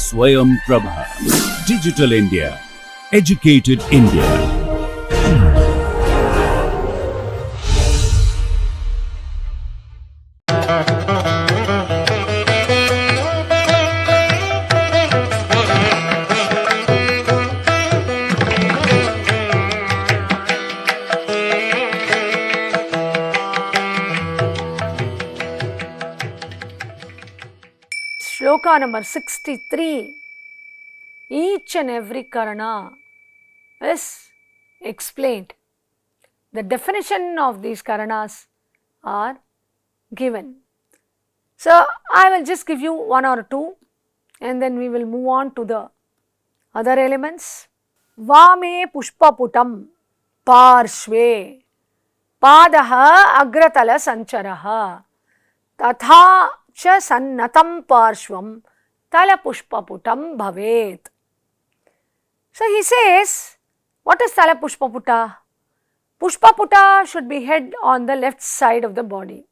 Swayam Prabha. Digital India. Educated India. Shloka number 63. Each and every karana is explained. The definition of these karanas are given. So, I will just give you one or two and then we will move on to the other elements. Vame pushpaputam parshve padaha agratala sancharaha tatha cha sannatam parshvam tala pushpaputam bhavet. So he says, what is tala pushpaputa? Pushpaputa should be head on the left side of the body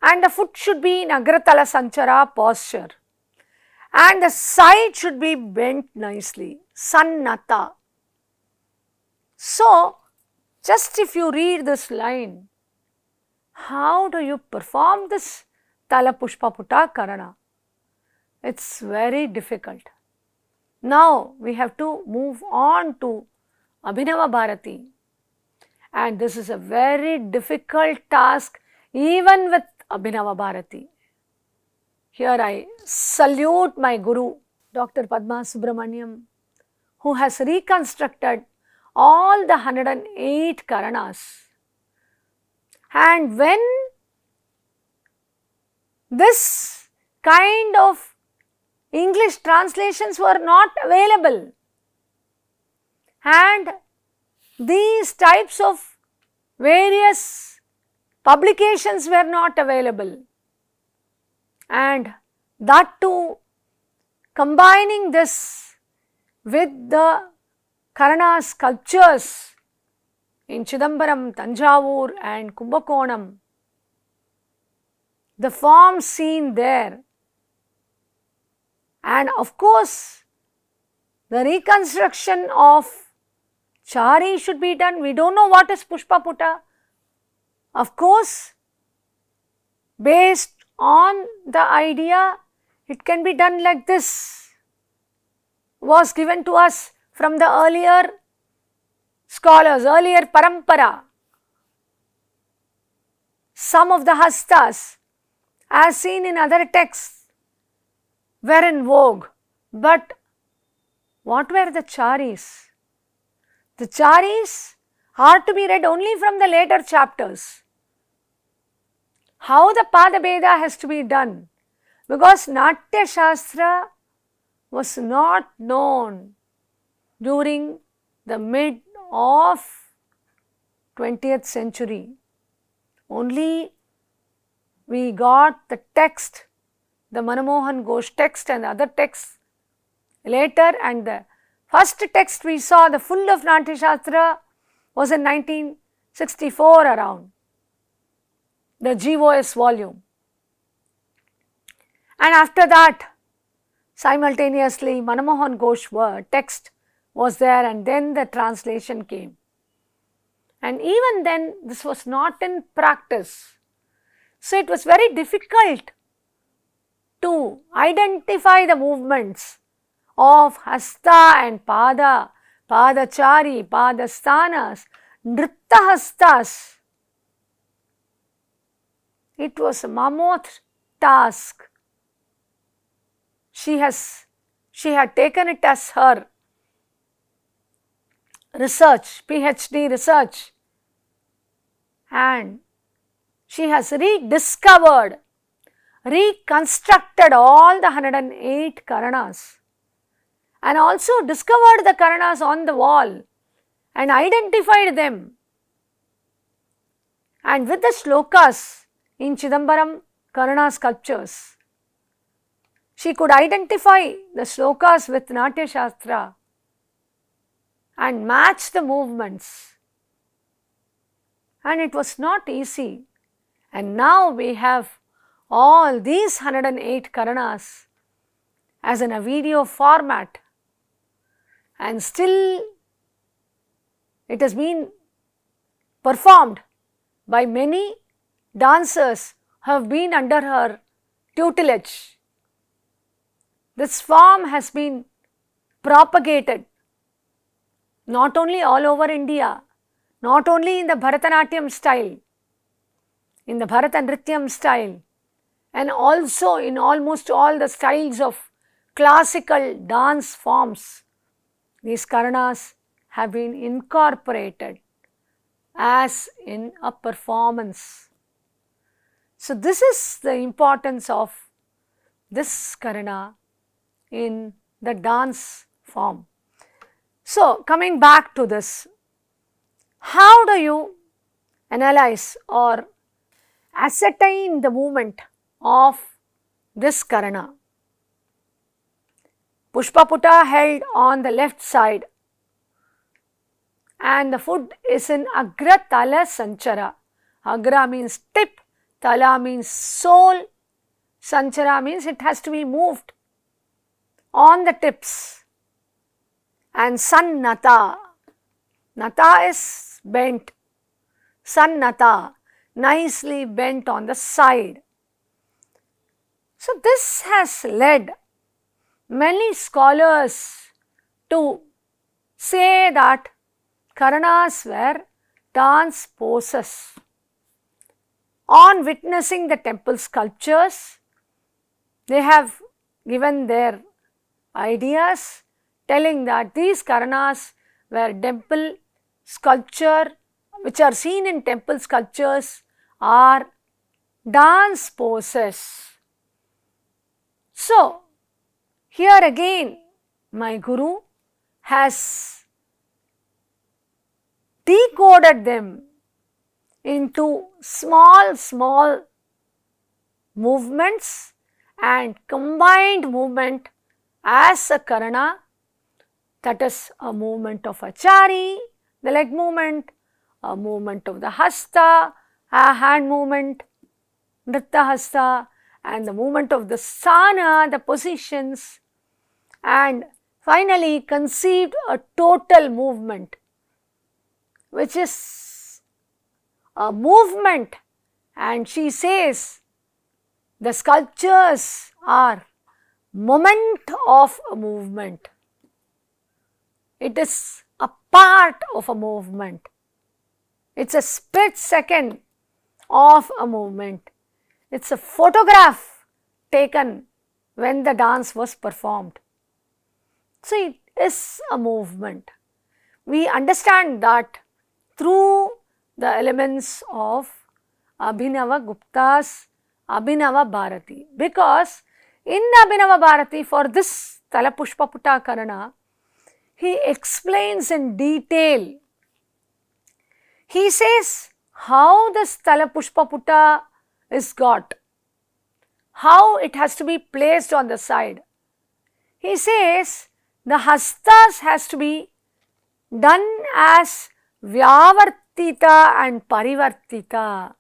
and the foot should be in agratala sanchara posture and the side should be bent nicely, sannata. So just if you read this line, how do you perform this Tala Pushpaputa Karana? It's very difficult. Now we have to move on to Abhinava Bharati, and this is a very difficult task even with Abhinava Bharati. Here I salute my Guru, Dr. Padma Subramaniam, who has reconstructed all the 108 Karanas. And when this kind of English translations were not available and these types of various publications were not available, and that too combining this with the Karana sculptures in Chidambaram, Tanjavur and Kumbakonam, the forms seen there, and of course the reconstruction of Chari should be done. We don't know what is Pushpaputa. Of course, based on the idea, it can be done like this, was given to us from the earlier scholars, earlier parampara. Some of the hastas, as seen in other texts, were in vogue, but what were the charis? The charis are to be read only from the later chapters. How the Padabheda has to be done, because Natya Shastra was not known during the mid of 20th century. Only we got the text, the Manmohan Ghosh text and other texts later, and the first text we saw, the full of Natya Shastra, was in 1964 around, the GOS volume. And after that, simultaneously Manmohan Ghosh text was there, and then the translation came. And even then this was not in practice. So it was very difficult to identify the movements of Hasta and Pada, Padachari, Padasthanas, Nritta Hastas. It was a mammoth task. She had taken it as her research, PhD research, and she has rediscovered, reconstructed all the 108 Karanas and also discovered the Karanas on the wall and identified them. And with the shlokas in Chidambaram Karana sculptures, she could identify the shlokas with Natya Shastra and match the movements. And it was not easy. And now we have all these 108 Karanas, as in a video format, and still it has been performed by many dancers who have been under her tutelage. This form has been propagated not only all over India, not only in the Bharatanatyam style, in the Bharatanatyam style, and also in almost all the styles of classical dance forms. These Karanas have been incorporated as in a performance. So this is the importance of this Karana in the dance form. So coming back to this, how do you analyze or ascertain the movement of this Karana? Pushpaputa held on the left side and the foot is in Agra Tala Sanchara. Agra means tip, Tala means sole, Sanchara means it has to be moved on the tips, and Sannata, Nata is bent, Sannata, nicely bent on the side. So this has led many scholars to say that Karanas were dance poses. On witnessing the temple sculptures, they have given their ideas telling that these Karanas were temple sculpture, which are seen in temple sculptures, are dance poses. So, here again my Guru has decoded them into small movements and combined movement as a Karana, that is a movement of Achari, the leg movement, a movement of the Hasta, a hand movement, Nritta Hasta, and the movement of the Sana, the positions, and finally conceived a total movement, which is a movement, and she says the sculptures are moment of a movement. It is a part of a movement. It's a split second of a movement. It's a photograph taken when the dance was performed. So it is a movement. We understand that through the elements of Abhinava Gupta's Abhinava Bharati, because in the Abhinava Bharati, for this Talapushpaputa Karana, he explains in detail. He says how this Talapushpaputa is got, how it has to be placed on the side. He says the Hastas has to be done as Vyavartita and Parivartita.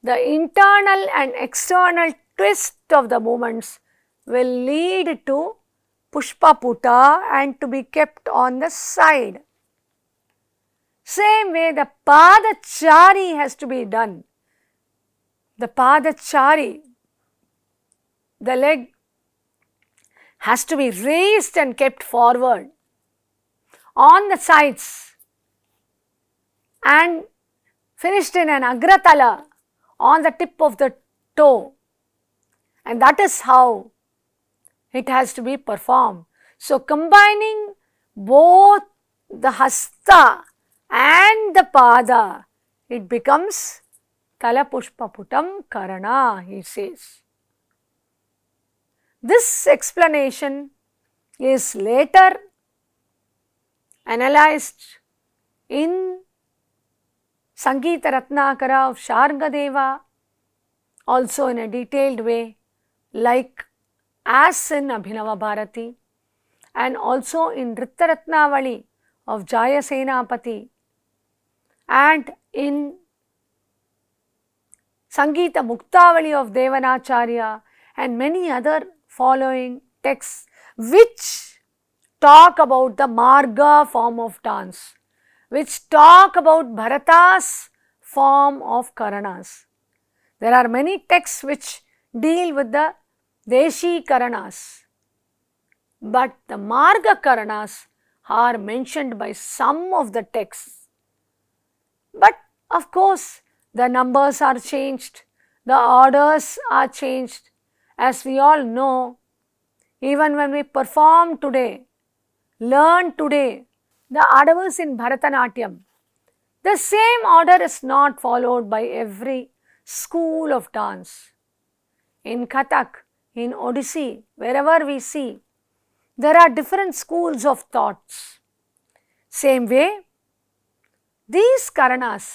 The internal and external twist of the movements will lead to Pushpaputa and to be kept on the side. Same way the Padachari has to be done. The Padachari, the leg has to be raised and kept forward on the sides and finished in an Agratala on the tip of the toe, and that is how it has to be performed. So, combining both the Hasta and the Pada, it becomes Talapushpaputam Karana, he says. This explanation is later analyzed in Sangeeta Ratnakara of Sharngadeva, also in a detailed way, like as in Abhinava Bharati, and also in Nritta Ratnavali of Jaya Senapati, and in Sangeeta Muktavali of Devanacharya, and many other following texts which talk about the Marga form of dance, which talk about Bharata's form of Karanas. There are many texts which deal with the Deshi Karanas, but the Marga Karanas are mentioned by some of the texts. But of course, the numbers are changed, the orders are changed. As we all know, even when we perform today, learn today, the adavas in Bharatanatyam, the same order is not followed by every school of dance. In Kathak, in Odissi, wherever we see, there are different schools of thoughts. Same way, these Karanas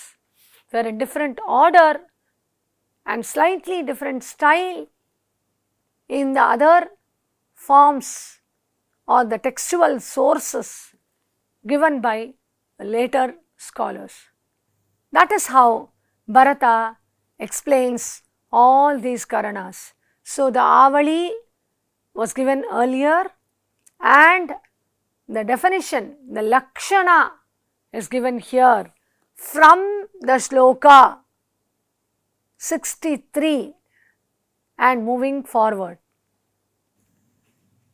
were in different order and slightly different style in the other forms or the textual sources given by later scholars. That is how Bharata explains all these Karanas. So, the Avali was given earlier and the definition, the Lakshana is given here from the Shloka 63 and moving forward.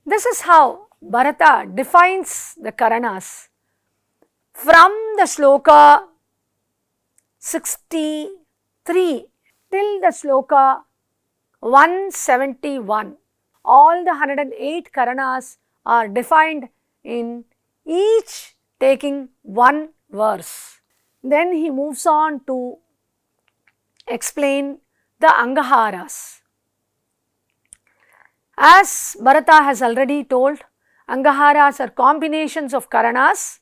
This is how Bharata defines the Karanas from the Shloka 63 till the Shloka 171. All the 108 Karanas are defined in each taking one verse. Then he moves on to explain the Angaharas. As Bharata has already told, Angaharas are combinations of Karanas.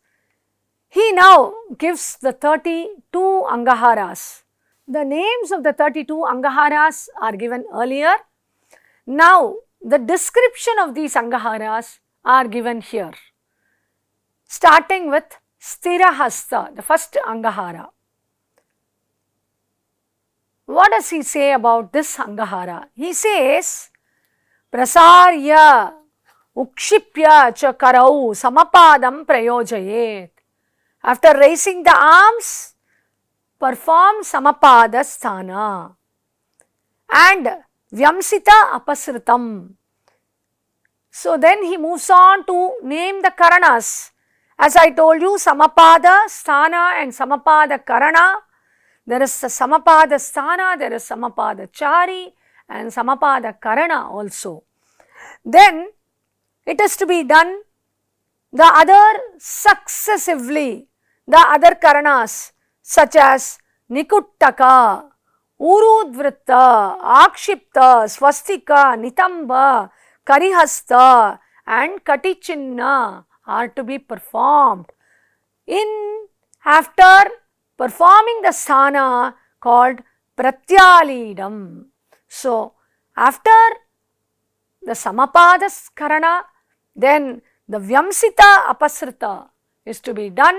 He now gives the 32 Angaharas. The names of the 32 Angaharas are given earlier. Now, the description of these Angaharas are given here. Starting with Sthirahasta, the first Angahara. What does he say about this Angahara? He says, Prasarya Ukshipya cha karau samapadam prayojayet. After raising the arms, perform samapada sthana and vyamsita apasritam. So then he moves on to name the Karanas. As I told you, samapada sthana and samapada karana. There is a samapada sthana, there is samapada chari and samapada karana also. Then it is to be done the other successively, the other Karanas such as Nikuttaka, Urudvritta, Akshipta, Swastika, Nitamba, Karihasta and Katichinna are to be performed after performing the sthana called Pratyalidam. So, after the Samapada Karana, then the Vyamsita Apasrita is to be done,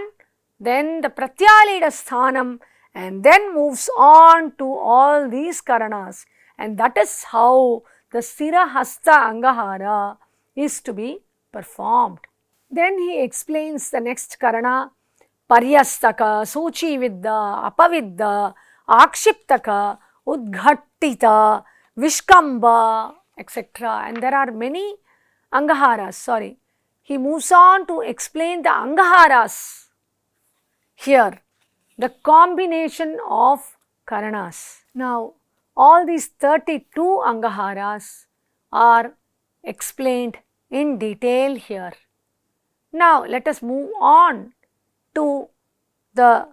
then the Pratyalida Sthanam, and then moves on to all these Karanas, and that is how the Sthirahasta Angahara is to be performed. Then he explains the next Karana, Paryastaka, Suchividda, Apavidda, Akshiptaka, Udghattita, Vishkamba, etc. And there are many Angaharas, He moves on to explain the Angaharas here, the combination of Karanas. Now, all these 32 Angaharas are explained in detail here. Now, let us move on to the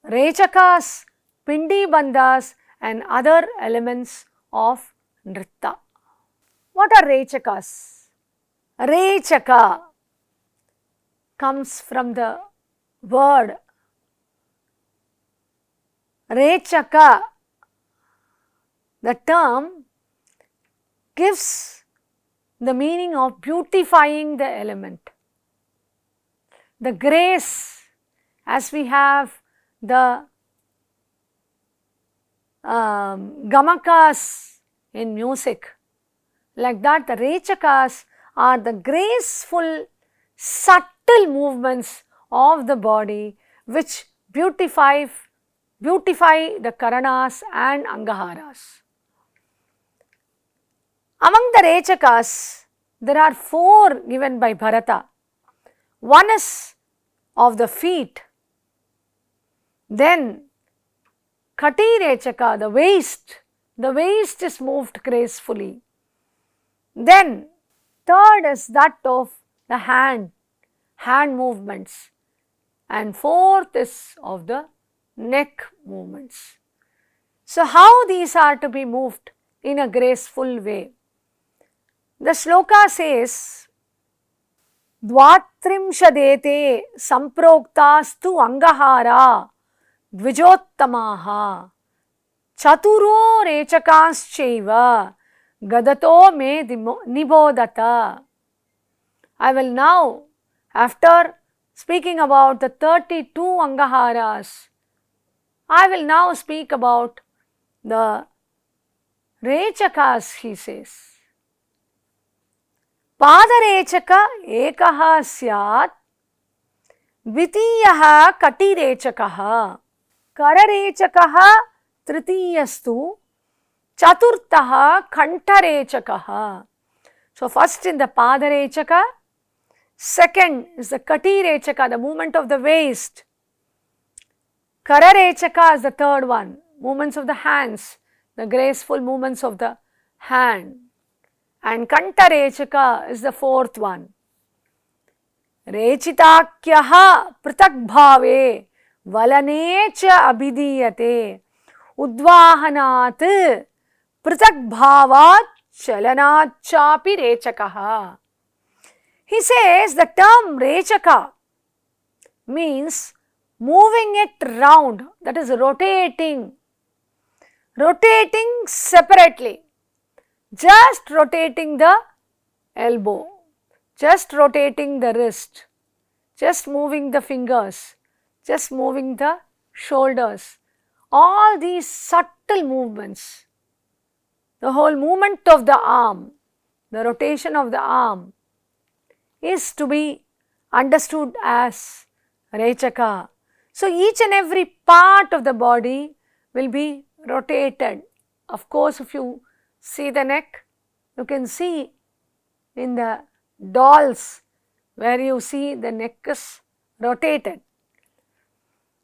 Rechakas, Pindi Bandhas and other elements of Nritta. What are Rechakas? Rechaka comes from the word Rechaka. The term gives the meaning of beautifying the element. The grace, as we have the gamakas in music, like that the Rechakas are the graceful, subtle movements of the body which beautify the Karanas and Angaharas. Among the Rechakas, there are 4 given by Bharata. One is of the feet, then Kati Rechaka, the waist is moved gracefully. Then third is that of the hand movements, and fourth is of the neck movements. So how these are to be moved in a graceful way? The shloka says, Dvatrimshadete samproktastu angahara dvijottamaha chaturo rechakaschaiva gadato me nibodata. I will now, after speaking about the 32 Angaharas, I will now speak about the Rechakas, he says. Padarechaka ekaha syat, dvitiyaha katirechakaha, kararechakaha tritiyastu, chaturtaha kantarechakaha. So first in the Padarechaka, second is the Katirechaka, the movement of the waist. Kararechaka is the third one, movements of the hands, the graceful movements of the hand. And Kantarechaka is the fourth one. Rechitakyaha pratakbhave valanecha abhidiyate udvahanat pratakbhavat chalanachapi rechakaha. He says the term Rechaka means moving it round, that is rotating separately, just rotating the elbow, just rotating the wrist, just moving the fingers, just moving the shoulders. All these subtle movements, the whole movement of the arm, the rotation of the arm is to be understood as Rechaka. So each and every part of the body will be rotated. Of course, if you see the neck, you can see in the dolls where you see the neck is rotated.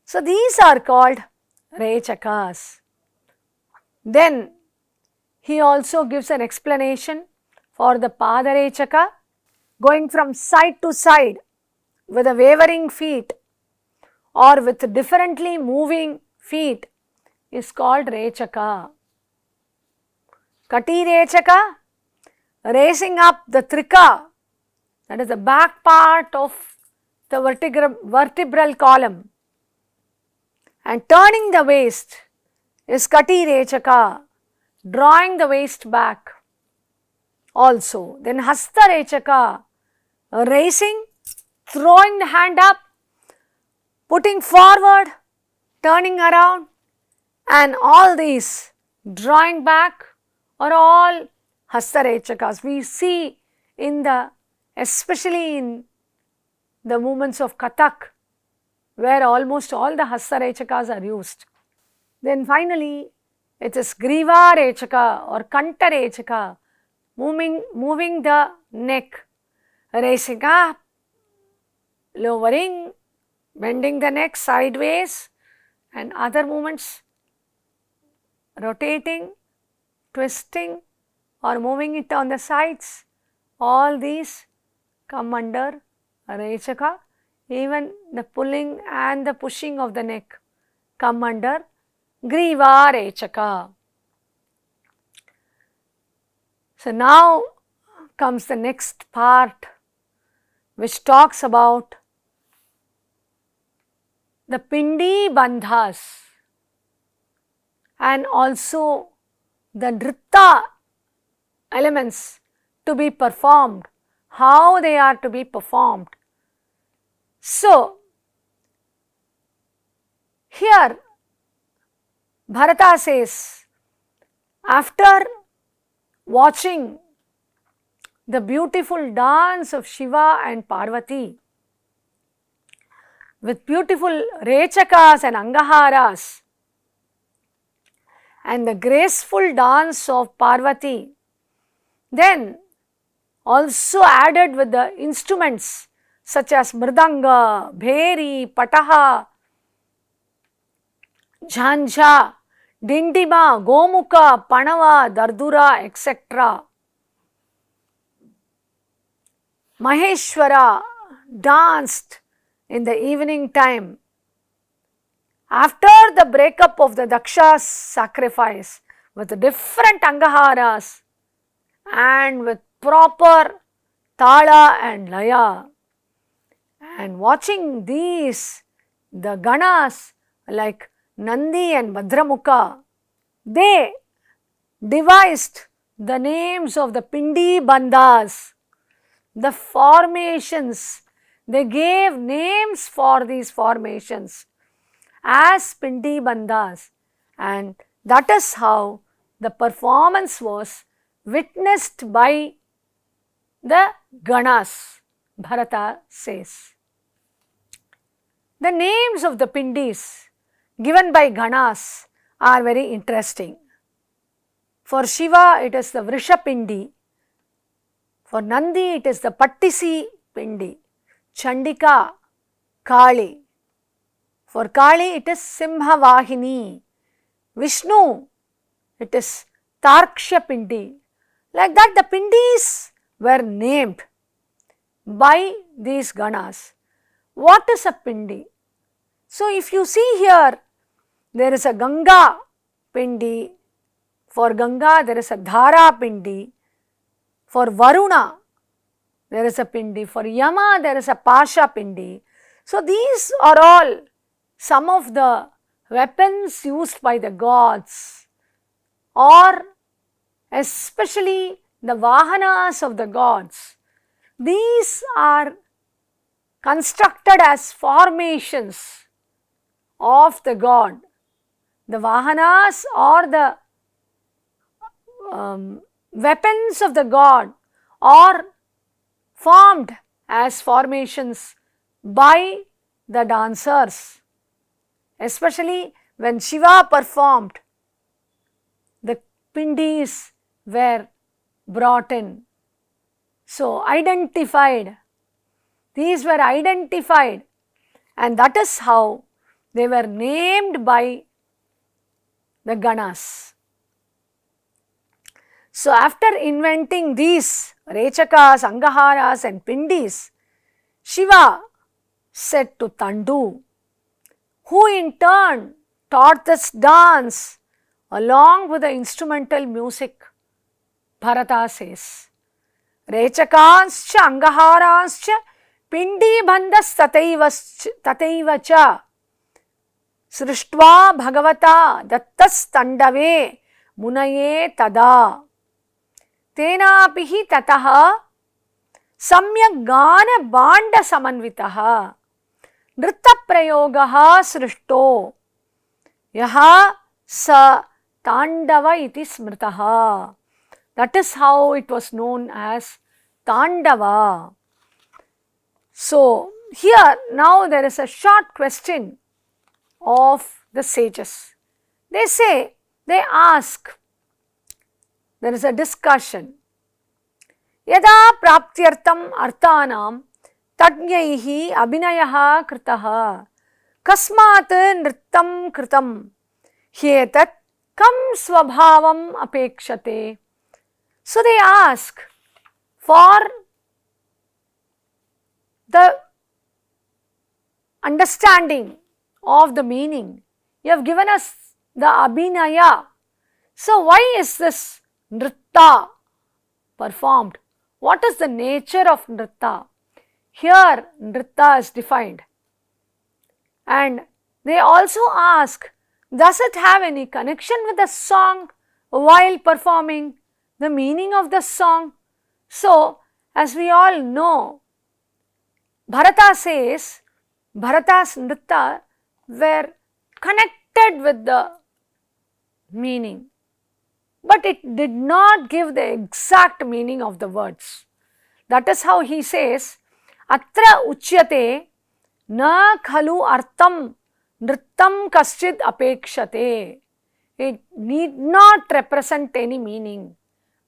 So these are called Rechakas. Then he also gives an explanation for the Padarechaka, going from side to side with a wavering feet or with differently moving feet is called Rechaka. Katirechaka, raising up the trika, that is the back part of the vertebral column, and turning the waist is Katirechaka, drawing the waist back also. Then Hastarechaka, raising, throwing the hand up, putting forward, turning around, and all these drawing back are all Hastarechakas. We see especially in the movements of Kathak, where almost all the Hastarechakas are used. Then finally, it is Griva Rechaka or Kantarechaka, moving the neck, raising up, lowering, bending the neck sideways, and other movements, rotating, twisting or moving it on the sides. All these come under Rechaka. Even the pulling and the pushing of the neck come under Griva Rechaka. So now comes the next part, which talks about the Pindi Bandhas and also the Nritta elements to be performed, how they are to be performed. So, here Bharata says, after watching the beautiful dance of Shiva and Parvati with beautiful Rechakas and Angaharas, and the graceful dance of Parvati, then also added with the instruments such as Mridanga, Bheri, Pataha, Jhanjha, Dindima, Gomukha, Panava, Dardura, etc. Maheshwara danced in the evening time after the breakup of the Daksha's sacrifice with different Angaharas and with proper Tala and Laya. And watching these, the Ganas like Nandi and Bhadramukha, they devised the names of the Pindi Bandhas, the formations. They gave names for these formations as Pindi Bandhas, and that is how the performance was witnessed by the Ganas, Bharata says. The names of the Pindis given by Ganas are very interesting. For Shiva, it is the Vrishapindi. For Nandi, it is the Pattisi Pindi. Chandika, Kali. For Kali, it is Simhavahini. Vishnu, it is Tarksha Pindi. Like that, the Pindis were named by these Ganas. What is a Pindi? So, if you see here, there is a Ganga Pindi. For Ganga, there is a Dhara Pindi. For Varuna, there is a Pindi. For Yama, there is a Pasha Pindi. So, these are all some of the weapons used by the gods, or especially the Vahanas of the gods. These are constructed as formations of the god. The Vahanas or the weapons of the god are formed as formations by the dancers. Especially when Shiva performed, the Pindis were brought in. So, identified. These were identified, and that is how they were named by the Ganas. So, after inventing these Rechakas, Angaharas and Pindis, Shiva said to Tandu, who in turn taught this dance along with the instrumental music. Bharata says, Rechakanscha Angaharanscha Pindi Bandhas Tataiva cha Srishtva Bhagavata Dattas Tandave Munaye Tada Tenapihi Tataha Samyak Gana Banda Samanvitaha Nritta Prayogaha Srishto Yaha Sa Tandava iti Smritaha. That is how it was known as Tandava. So, here now there is a short question of the sages. They say, they ask, there is a discussion. Yada praptyartam arthanam tadnyaihi abhinayaha kritaha kasmat nrittam kritam hyetat kam svabhavam apekshate. So, they ask for the understanding of the meaning. You have given us the abhinaya. So, why is this nritta performed? What is the nature of nritta? Here, nritta is defined. And they also ask, does it have any connection with the song while performing? The meaning of the song. So, as we all know, Bharata says, Bharata's nritta were connected with the meaning, but it did not give the exact meaning of the words. That is how he says, Atra uchyate na khalu artam nrittam kaschid apekshate. It need not represent any meaning,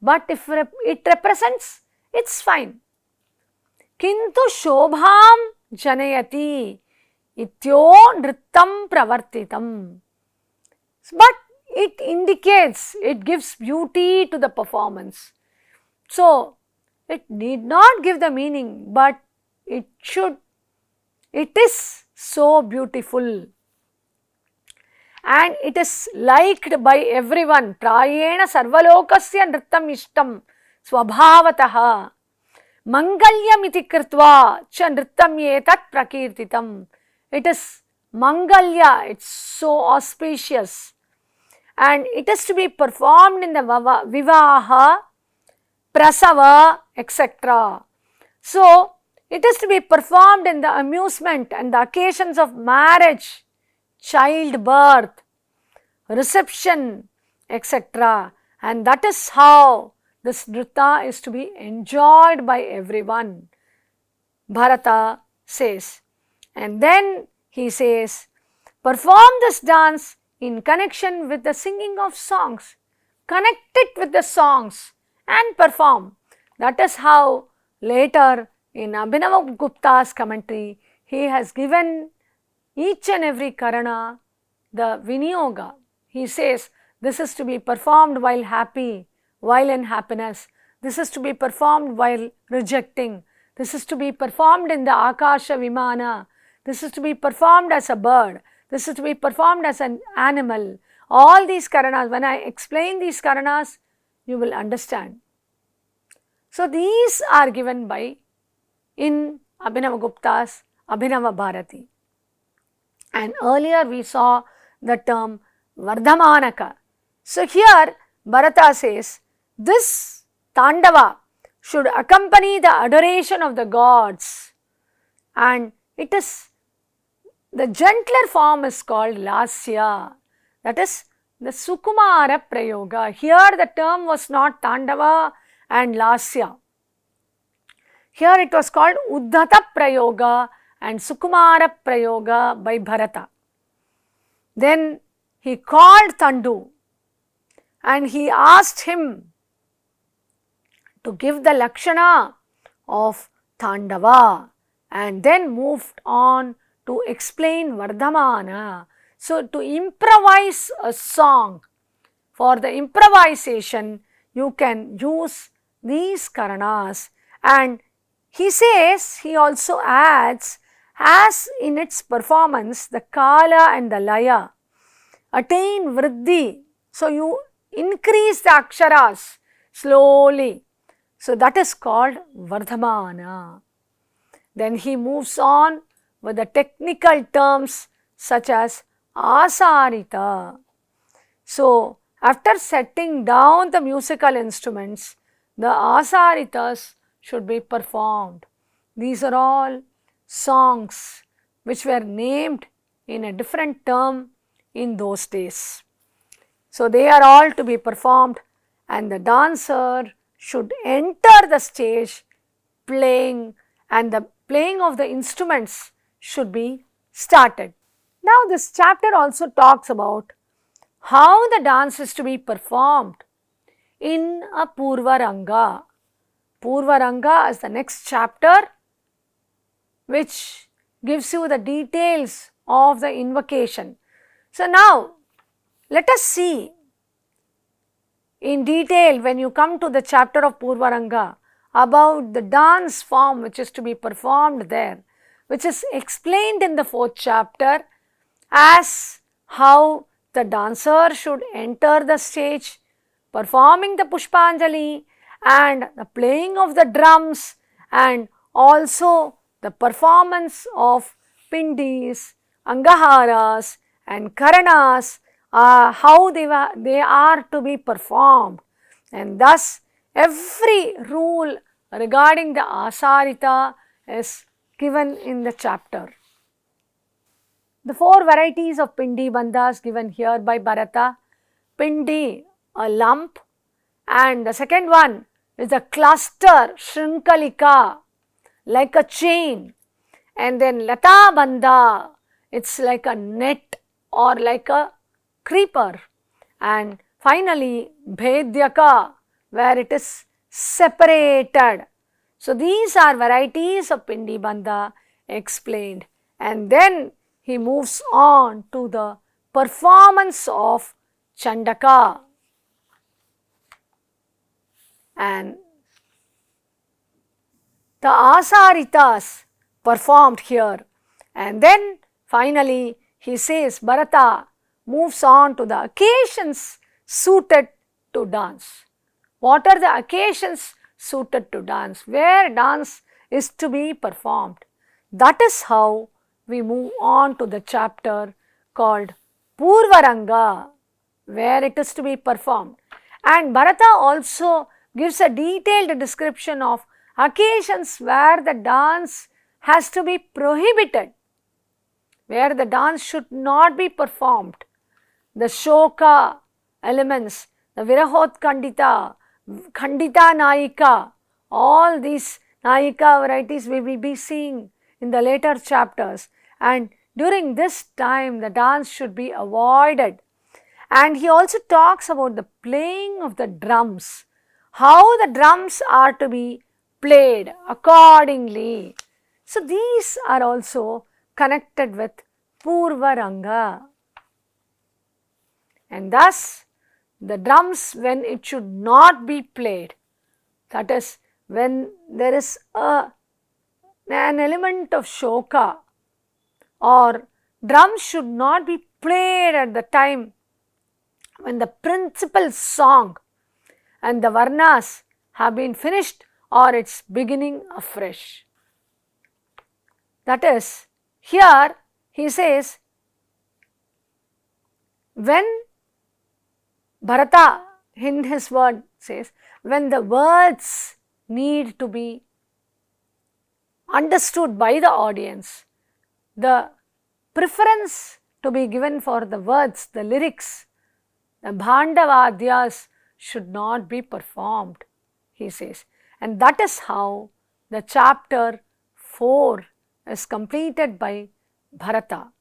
but if it represents, it's fine. Kintu shobham janayati ityo nrittam pravartitam. But it indicates, it gives beauty to the performance. So, it need not give the meaning, but it is so beautiful. And it is liked by everyone. Prayena sarvalokasya nrittam ishtam swabhavataha. Mangalyam iti kritva cha nrittam etat prakirtitam. It is mangalya, it's so auspicious. And it is to be performed in the vivaha, prasava, etc. So, it is to be performed in the amusement and the occasions of marriage, childbirth, reception, etc. And that is how this nritta is to be enjoyed by everyone, Bharata says. And then he says, perform this dance in connection with the singing of songs. Connect it with the songs and perform. That is how later in Abhinavagupta's commentary, he has given each and every karana the vinyoga. He says, this is to be performed while happy, while in happiness. This is to be performed while rejecting. This is to be performed in the Akasha Vimana. This is to be performed as a bird. This is to be performed as an animal. All these karanas, when I explain these karanas, you will understand. So, these are given by in Abhinavagupta's Abhinava Bharati. And earlier we saw the term Vardhamanaka. So, here Bharata says, this Tandava should accompany the adoration of the gods, and it is the gentler form is called Lasya, that is the Sukumara Prayoga. Here the term was not Tandava and Lasya. Here it was called Uddhata Prayoga and Sukumara Prayoga by Bharata. Then he called Tandu and he asked him to give the Lakshana of Tandava, and then moved on to explain Vardhamana. So, to improvise a song, for the improvisation you can use these karanas. And he says, he also adds, as in its performance the Kala and the Laya attain Vriddhi. So, you increase the aksharas slowly. So, that is called Vardhamana. Then he moves on with the technical terms such as Asarita. So, after setting down the musical instruments, the Asaritas should be performed. These are all songs which were named in a different term in those days. So, they are all to be performed, and the dancer should enter the stage playing, and the playing of the instruments should be started. Now, this chapter also talks about how the dance is to be performed in a Purva Ranga. Purva Ranga is the next chapter which gives you the details of the invocation. So, now let us see in detail when you come to the chapter of Purva Ranga about the dance form which is to be performed there, which is explained in the 4th chapter as how the dancer should enter the stage performing the Pushpanjali and the playing of the drums, and also the performance of Pindis, Angaharas and Karanas, how they are to be performed, and thus every rule regarding the Asarita is given in the chapter. The 4 varieties of Pindi Bandhas given here by Bharata: Pindi, a lump, and the second one, is a cluster, Shrinkalika, like a chain. And then Lata Bandha, it's like a net or like a creeper. And finally, Bhedyaka, where it is separated. So these are varieties of Pindi Bandha explained. And then he moves on to the performance of Chandaka. And the Asaritas performed here. And then finally he says Bharata moves on to the occasions suited to dance. What are the occasions suited to dance? Where dance is to be performed. That is how we move on to the chapter called Purvaranga, where it is to be performed. And Bharata also gives a detailed description of occasions where the dance has to be prohibited, where the dance should not be performed. The Shoka elements, the Virahotkandita, Khandita Nayika, all these Nayika varieties we will be seeing in the later chapters. And during this time, the dance should be avoided. And he also talks about the playing of the drums, how the drums are to be played accordingly. So these are also connected with Purvaranga. And thus, the drums when it should not be played, that is when there is an element of shoka, or drums should not be played at the time when the principal song and the varnas have been finished or it's beginning afresh. That is, here he says, when Bharata in his word says, when the words need to be understood by the audience, the preference to be given for the words, the lyrics, the Bhandavadyas should not be performed, he says. And that is how the chapter 4 is completed by Bharata.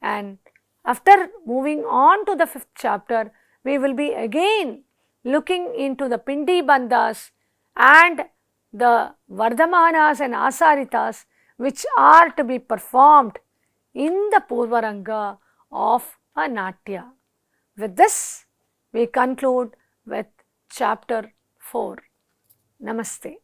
And after moving on to the 5th chapter, we will be again looking into the Pindi Bandhas and the Vardhamanas and Asaritas which are to be performed in the Purvaranga of a Natya. With this, we conclude with chapter 4. Namaste.